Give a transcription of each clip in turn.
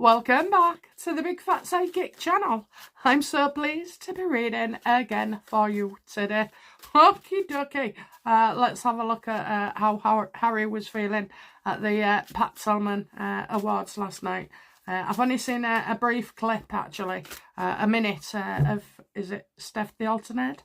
Welcome back to the Big Fat Sidekick channel. I'm so pleased to be reading again for you today. Okie dokie. Let's have a look at how Harry was feeling at the Pat Salmon Awards last night. I've only seen a brief clip, actually, a minute of, is it Steph the Alternate?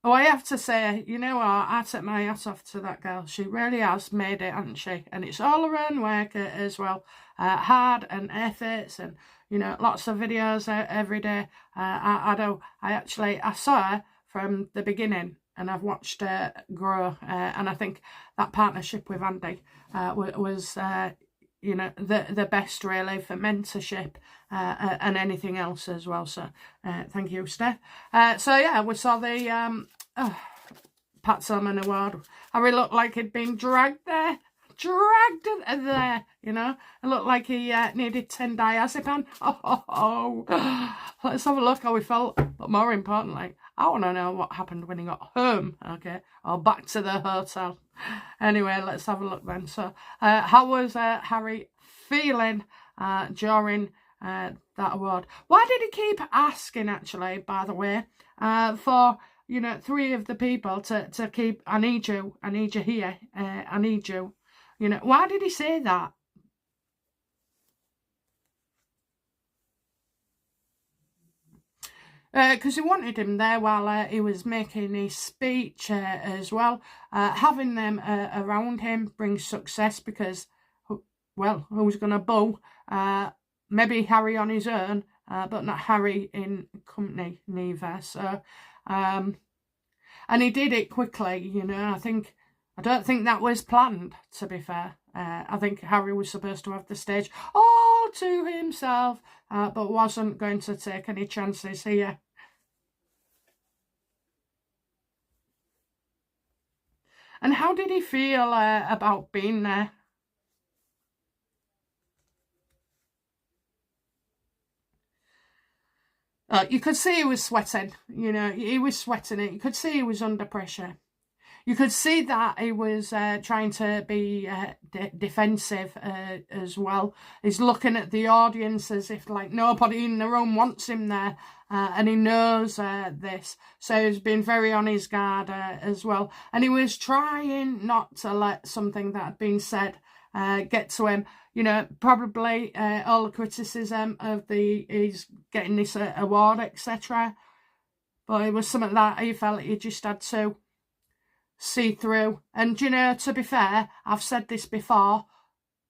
Oh, I have to say, you know what, I take my hat off to that girl. She really has made it, hasn't she? And it's all her own work as well. Hard and efforts and, you know, lots of videos every day. I saw her from the beginning and I've watched her grow. And I think that partnership with Andy was you know, the best really for mentorship and anything else as well. So thank you, Steph. So yeah, we saw the Pat Salmon Award. Harry looked like he'd been dragged there, you know. It looked like he needed 10 diazepam. Let's have a look how he felt. But more importantly, I want to know what happened when he got home, okay, or back to the hotel. Anyway, let's have a look then. So, how was Harry feeling during that award? Why did he keep asking, actually, by the way, for, you know, 3 of the people to keep, I need you here, I need you. You know, why did he say that? Because he wanted him there while he was making his speech as well. Having them around him brings success because, well, who's going to boo? Maybe Harry on his own, but not Harry in company neither. So, and he did it quickly, you know. I don't think that was planned, to be fair. I think Harry was supposed to have the stage all to himself, but wasn't going to take any chances here. And how did he feel about being there? You could see he was sweating, you know, he was sweating it. You could see he was under pressure. You could see that he was trying to be defensive as well. He's looking at the audience as if like nobody in the room wants him there, and he knows this. So he's been very on his guard as well. And he was trying not to let something that had been said get to him. You know, probably all the criticism of he's getting this award, etc. But it was something that he felt he just had to see through. And, you know, to be fair, I've said this before,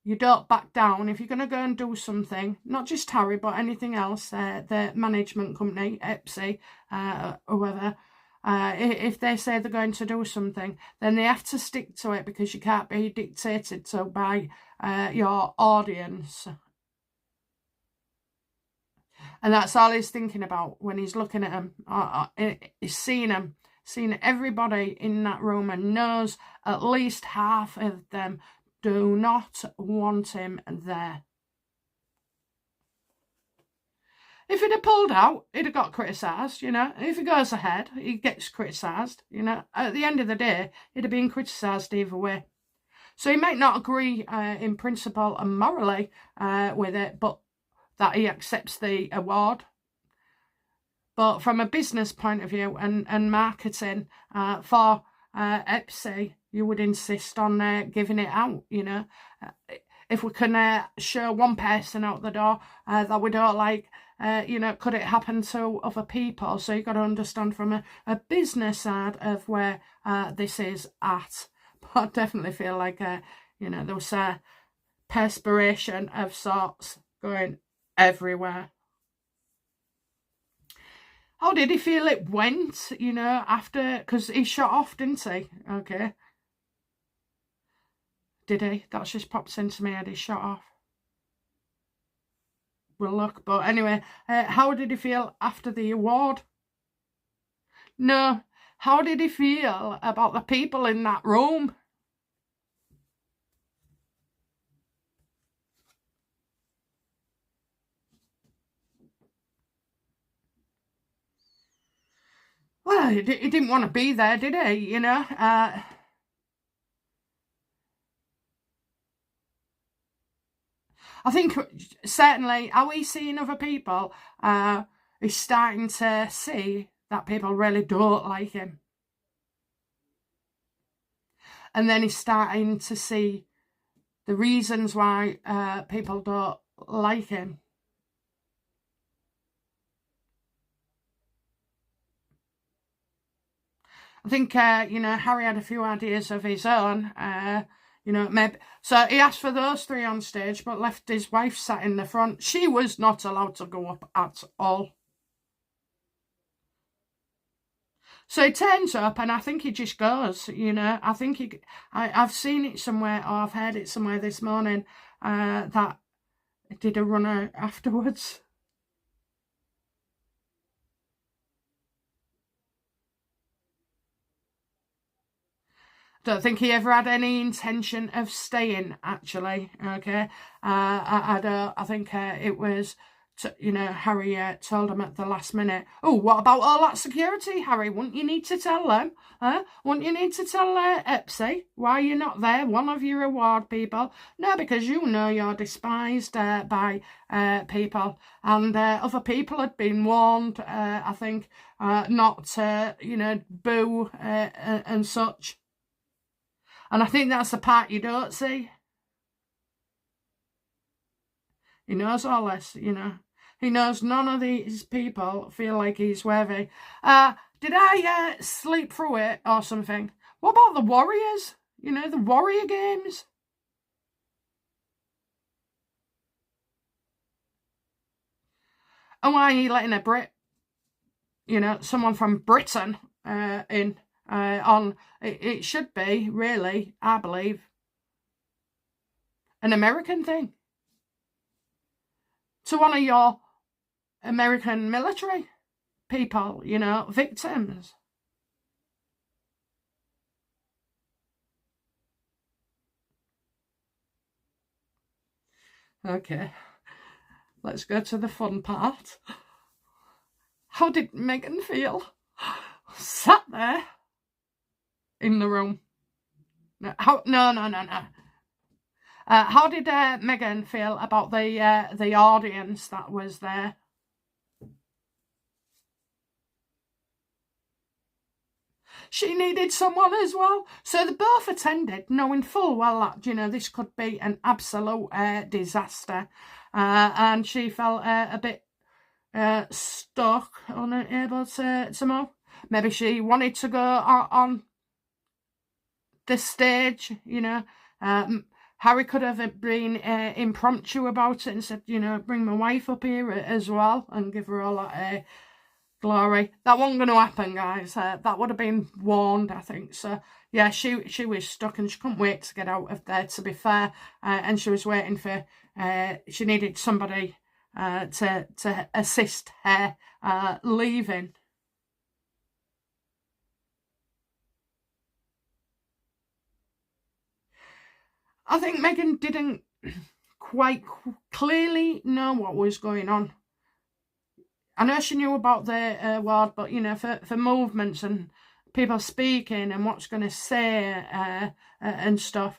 you don't back down. If you're going to go and do something, not just Harry, but anything else, the management company, Epsi, whoever, if they say they're going to do something, then they have to stick to it because you can't be dictated to by your audience. And that's all he's thinking about when he's looking at them. He's seeing them. Seen everybody in that room and knows at least half of them do not want him there. If he'd have pulled out, he'd have got criticised, you know. If he goes ahead, he gets criticised, you know. At the end of the day, he'd have been criticised either way. So he might not agree in principle and morally with it, but that he accepts the award. But from a business point of view and marketing for Epsi, you would insist on giving it out, you know. If we can show one person out the door that we don't like, you know, could it happen to other people? So you've got to understand from a business side of where this is at. But I definitely feel like, you know, there was perspiration of sorts going everywhere. How did he feel it went, you know, after, because he shot off, didn't he? Okay. Did he? That's just popped into my head, he shot off. We'll look, but anyway, how did he feel after the award? No, how did he feel about the people in that room? Well, he didn't want to be there, did he? You know, I think certainly how he's seeing other people, he's starting to see that people really don't like him. And then he's starting to see the reasons why people don't like him. I think, Harry had a few ideas of his own, maybe. So he asked for those three on stage, but left his wife sat in the front. She was not allowed to go up at all. So he turns up, and I think he just goes, I think I've seen it somewhere, or I've heard it somewhere this morning, that he did a runner afterwards. Don't think he ever had any intention of staying, actually. Okay, I think it was, Harry told him at the last minute. Oh, what about all that security, Harry? Wouldn't you need to tell them? Wouldn't you need to tell Epsy why you're not there? One of your award people? No, because you're despised by people, and other people had been warned. I think not to boo and such. And I think that's the part you don't see. He knows all this, He knows none of these people feel like he's worthy. Did I sleep through it or something? What about the Warriors? The Warrior Games? And why are you letting a Brit, someone from Britain in on? It should be, really, I believe, an American thing. To one of your American military people, victims. Okay, let's go to the fun part. How did Meghan feel? Sat there in the room. No. How did Meghan feel about the audience that was there? She needed someone as well. So they both attended, knowing full well that, this could be an absolute disaster. And she felt a bit stuck, unable to move. Maybe she wanted to go on the stage, Harry could have been impromptu about it and said, bring my wife up here as well and give her all that glory. That wasn't going to happen, guys. That would have been warned, I think. So, yeah, she was stuck and she couldn't wait to get out of there, to be fair. And she was waiting for, she needed somebody to assist her leaving. I think Meghan didn't quite clearly know what was going on. I know she knew about the award, but, for movements and people speaking and what's going to say and stuff.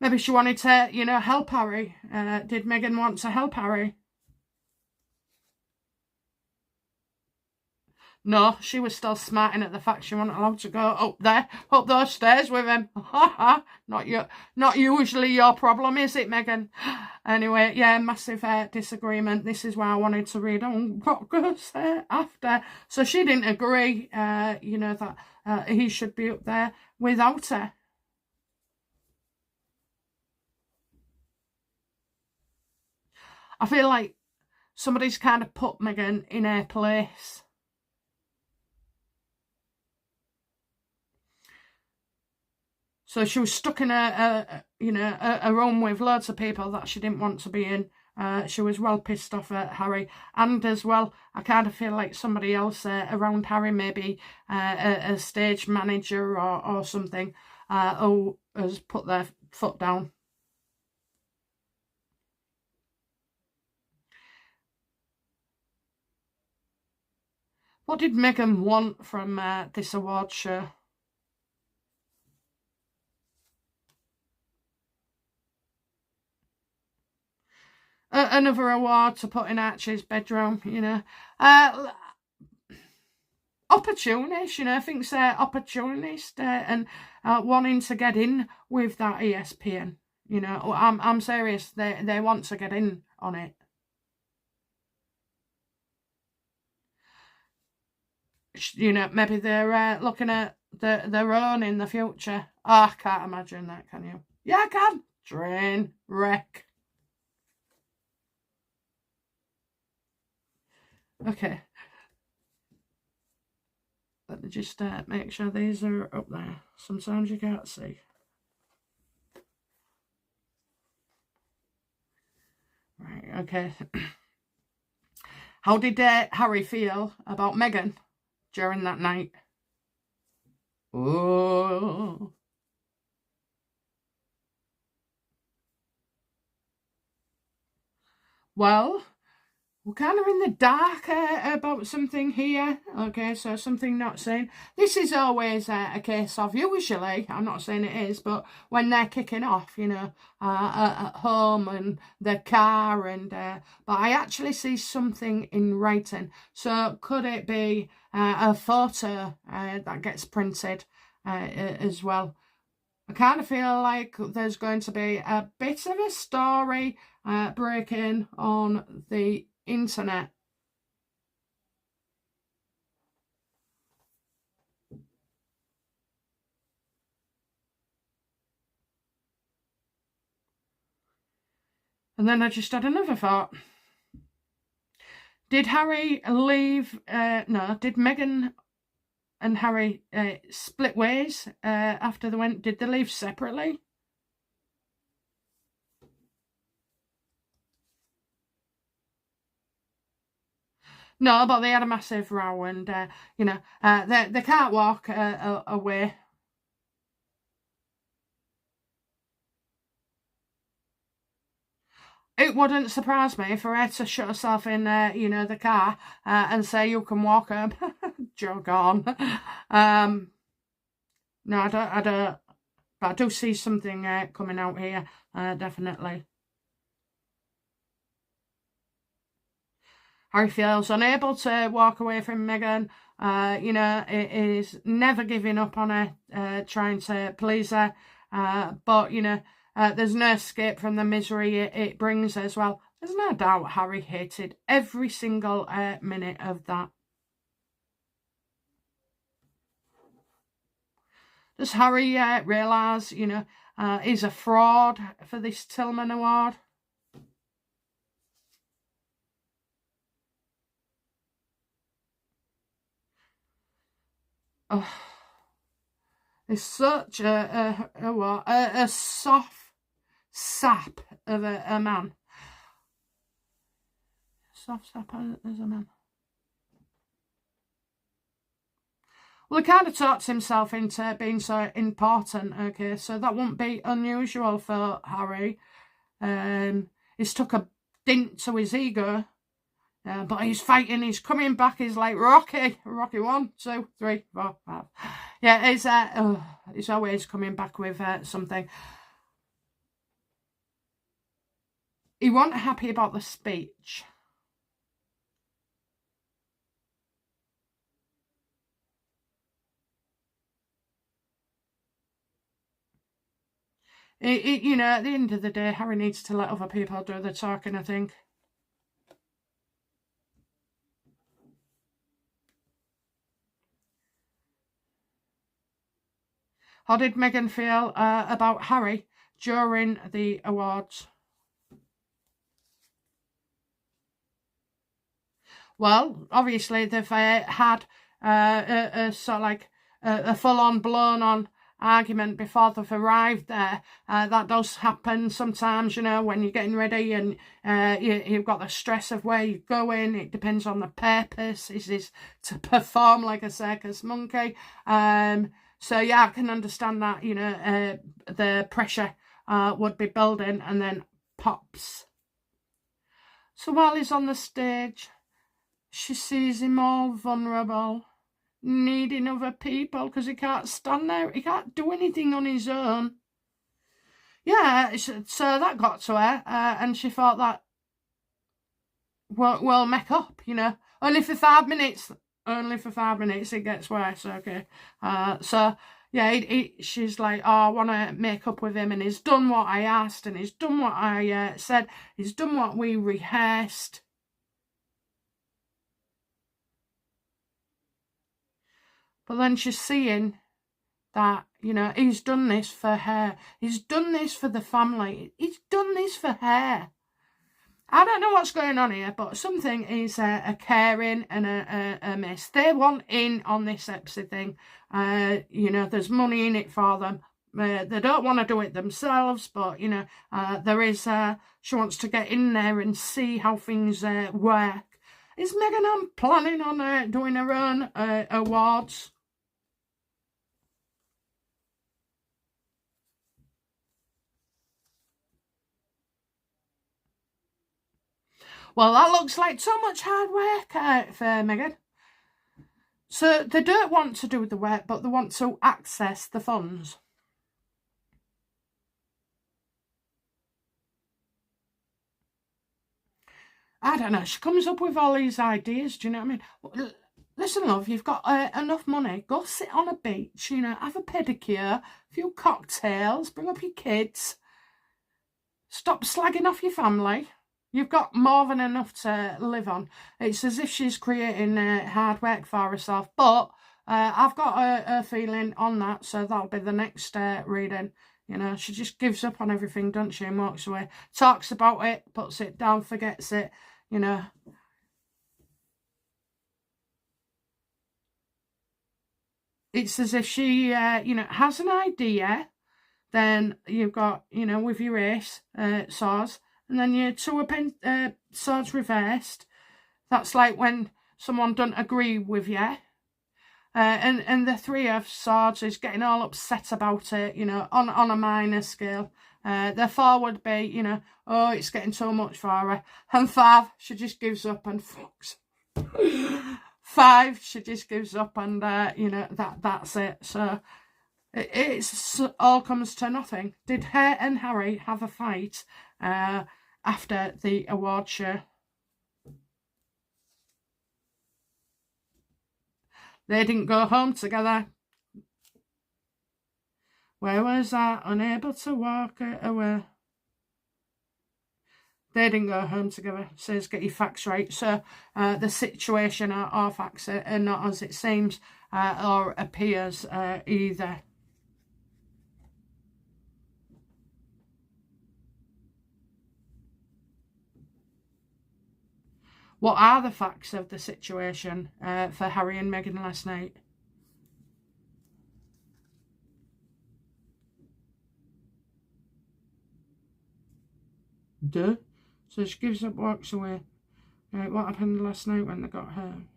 Maybe she wanted to, help Harry. Did Meghan want to help Harry? No, she was still smarting at the fact she wasn't allowed to go up those stairs with him. Not usually your problem, is it, Meghan? Anyway, yeah, massive disagreement. This is why I wanted to read on what goes after. So she didn't agree, that he should be up there without her. I feel like somebody's kind of put Meghan in her place. So she was stuck in a room with loads of people that she didn't want to be in. She was well pissed off at Harry. And as well, I kind of feel like somebody else around Harry, maybe a stage manager or something, who has put their foot down. What did Meghan want from this award show? Another award to put in Archie's bedroom, you know. Opportunist, you know, thinks they're opportunist and wanting to get in with that ESPN. You know, I'm serious. They want to get in on it. You know, maybe they're looking at their own in the future. Oh, I can't imagine that, can you? Yeah, I can. Train wreck. Okay. Let me just make sure these are up there. Sometimes you can't see. Right, okay. How did Harry feel about Meghan during that night? Oh. Well, we're kind of in the dark about something here. Okay, so something not seen. This is always a case of, usually, I'm not saying it is, but when they're kicking off, you know, at home and their car, and but I actually see something in writing. So could it be a photo that gets printed as well? I kind of feel like there's going to be a bit of a story breaking on the internet. And then I just had another thought. Did Harry leave? No, did Meghan and Harry split ways after they went? Did they leave separately? No, but they had a massive row, and you know, they can't walk away. It wouldn't surprise me for her to shut herself in, you know, the car and say, "You can walk home." Jog on. No, I don't. But I do see something coming out here, definitely. Harry feels unable to walk away from Meghan. You know, it is never giving up on her, trying to please her. But, you know, there's no escape from the misery it brings as well. There's no doubt Harry hated every single minute of that. Does Harry realise, you know, he's a fraud for this Tillman Award? Oh, he's such a soft sap of a man. Soft sap as a man. Well, he kind of talks himself into being so important, okay, so that won't be unusual for Harry. He's took a dint to his ego, but he's fighting, he's coming back, he's like Rocky 1, 2, 3, 4, 5. Yeah, he's always coming back with something. He wasn't happy about the speech. You know, at the end of the day, Harry needs to let other people do the talking, I think. How did Meghan feel about Harry during the awards? Well, obviously they've had a sort of like a full-on, blown-on argument before they've arrived there. That does happen sometimes, you know, when you're getting ready and you've got the stress of where you're going. It depends on the purpose. Is this to perform like a circus monkey? So yeah, I can understand that, you know, the pressure would be building, and then pops. So while he's on the stage, she sees him all vulnerable, needing other people because he can't stand there. He can't do anything on his own. Yeah, so that got to her, and she thought that, we'll make up, you know. Only for 5 minutes. Only for 5 minutes. It gets worse, okay. So, yeah, she's like, oh, I want to make up with him, and he's done what I asked, and he's done what I said. He's done what we rehearsed. But then she's seeing that, you know, he's done this for her. He's done this for the family. He's done this for her. I don't know what's going on here, but something is a caring and a miss. They want in on this Epsy thing. You know, there's money in it for them. They don't want to do it themselves, but, you know, there is, she wants to get in there and see how things work. Is Meghan planning on doing her own awards? Well, that looks like so much hard work for Meghan. So they don't want to do the work, but they want to access the funds. I don't know. She comes up with all these ideas. Do you know what I mean? Listen, love, you've got enough money. Go sit on a beach, you know, have a pedicure, a few cocktails, bring up your kids. Stop slagging off your family. You've got more than enough to live on. It's as if she's creating hard work for herself. But I've got a feeling on that, so that'll be the next reading. You know, she just gives up on everything, doesn't she, and walks away. Talks about it, puts it down, forgets it, you know. It's as if she, you know, has an idea. Then you've got, you know, with your ace, swords, and then your two of swords reversed. That's like when someone doesn't agree with you. And the three of swords is getting all upset about it, you know, on a minor scale. The four would be, you know, oh, it's getting too much for her. And 5, she just gives up and fucks. 5, she just gives up and, you know, that's it. So it's all comes to nothing. Did her and Harry have a fight after the award show? They didn't go home together. Where was that? Unable to walk away. They didn't go home together. Says get your facts right. So the situation or facts are not as it seems or appears either. What are the facts of the situation for Harry and Meghan last night? Duh. So she gives up, walks away. Right, what happened last night when they got home?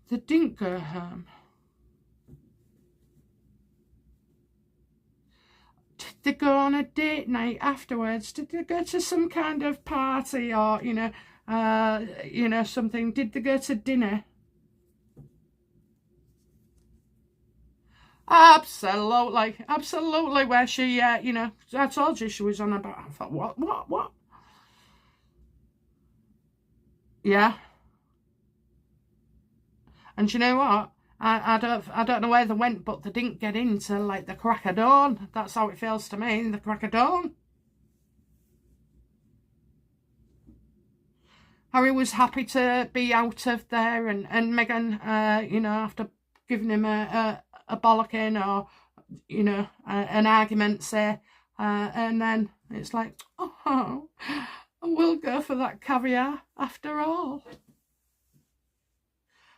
They didn't go home. Did they go on a date night afterwards? Did they go to some kind of party or, you know, something? Did they go to dinner? Absolutely. Absolutely. Where she, you know, I told you she was on about, I thought, what? Yeah. And you know what? I don't know where they went, but they didn't get into like the crack of dawn. That's how it feels to me, the crack of dawn. Harry was happy to be out of there, and Meghan, you know, after giving him a bollocking or, you know, an argument, say, and then it's like, oh, we'll go for that caviar after all.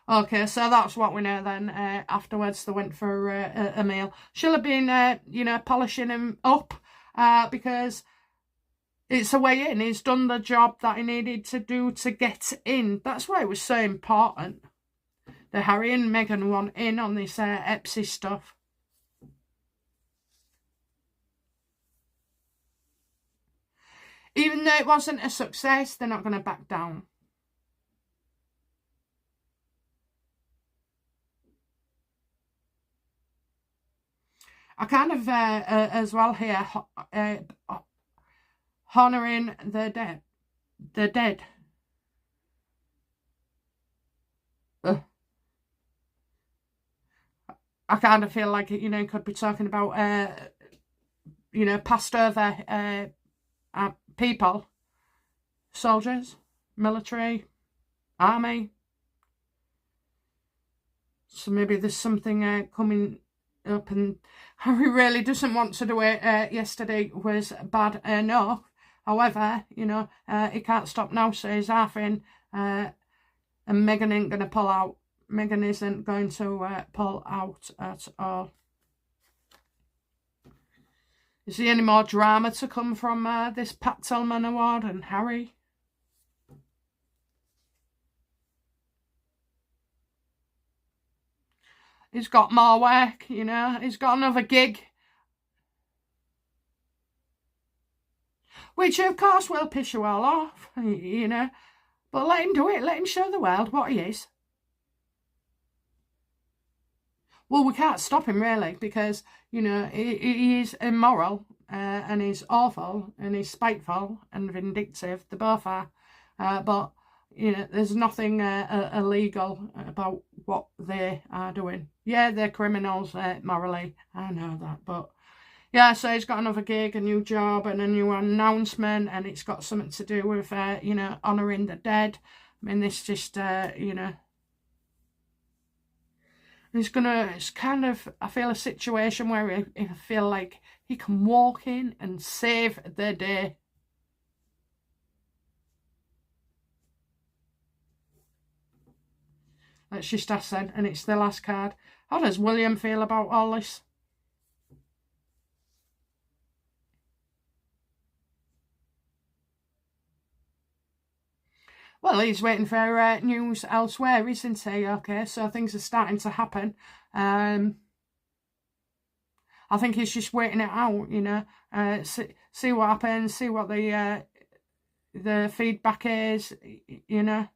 Okay, so that's what we know then. Afterwards, they went for a meal. She'll have been, you know, polishing him up because it's a way in. He's done the job that he needed to do to get in. That's why it was so important. the Harry and Meghan one in on this Epsy stuff. Even though it wasn't a success, they're not going to back down. I kind of, as well here, honouring the dead. The dead. I kind of feel like, you know, could be talking about, you know, passed over people, soldiers, military, army. So maybe there's something coming up, and Harry really doesn't want to do it. Yesterday was bad enough. However, you know, he can't stop now, so he's half in, and Meghan ain't going to pull out. Meghan isn't going to pull out at all. Is there any more drama to come from this Pat Tillman award and Harry? He's got more work, you know. He's got another gig. Which, of course, will piss you all off, you know. But let him do it. Let him show the world what he is. Well, we can't stop him, really, because, you know, he is immoral and he's awful and he's spiteful and vindictive. They both are. But, you know, there's nothing illegal about what they are doing. Yeah, they're criminals morally. I know that. But, yeah, so he's got another gig, a new job and a new announcement, and it's got something to do with, you know, honouring the dead. I mean, this just, you know... It's kind of, I feel, a situation where I feel like he can walk in and save the day. Let's just ask then, and it's the last card. How does William feel about all this? Well, he's waiting for news elsewhere, isn't he? Okay, so things are starting to happen. I think he's just waiting it out, you know. See what happens, see what the feedback is, you know.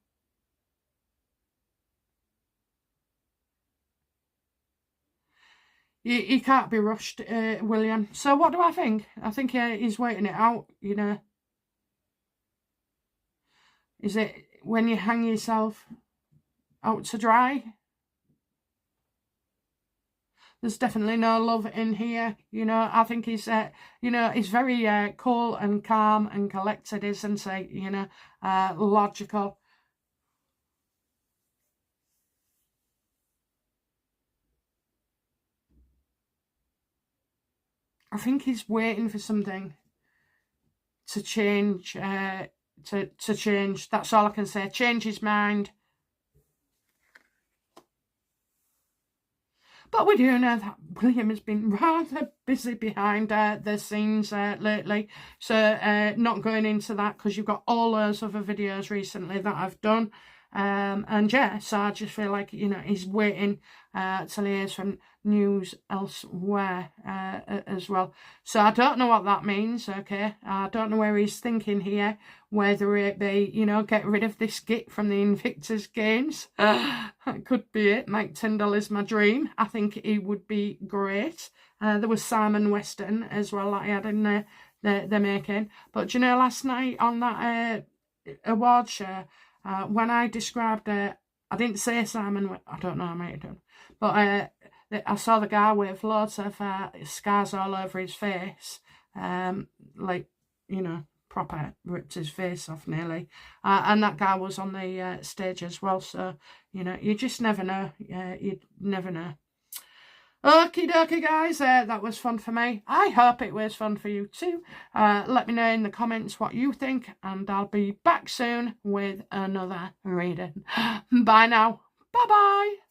He can't be rushed, William. So what do I think? I think he's waiting it out, you know. Is it when you hang yourself out to dry? There's definitely no love in here. You know, I think he's, you know, he's very cool and calm and collected, isn't he? You know, logical. I think he's waiting for something to change, to change. That's all I can say. Change his mind. But we do know that William has been rather busy behind the scenes lately. So not going into that, because you've got all those other videos recently that I've done. And yeah, so I just feel like, you know, he's waiting till he hears from news elsewhere as well. So I don't know what that means, okay? I don't know where he's thinking here, whether it be, you know, get rid of this git from the Invictus Games. That could be it. Mike Tyndall is my dream. I think he would be great. There was Simon Weston as well that I had in the making. But, you know, last night on that award show, when I described it, I didn't say Simon, I don't know, I might have done. But I saw the guy with loads of scars all over his face. Like, you know, proper ripped his face off nearly. And that guy was on the stage as well. So, you know, you just never know. You'd never know. Okie dokie, guys, that was fun for me. I hope it was fun for you too. Let me know in the comments what you think, and I'll be back soon with another reading. Bye now. Bye-bye.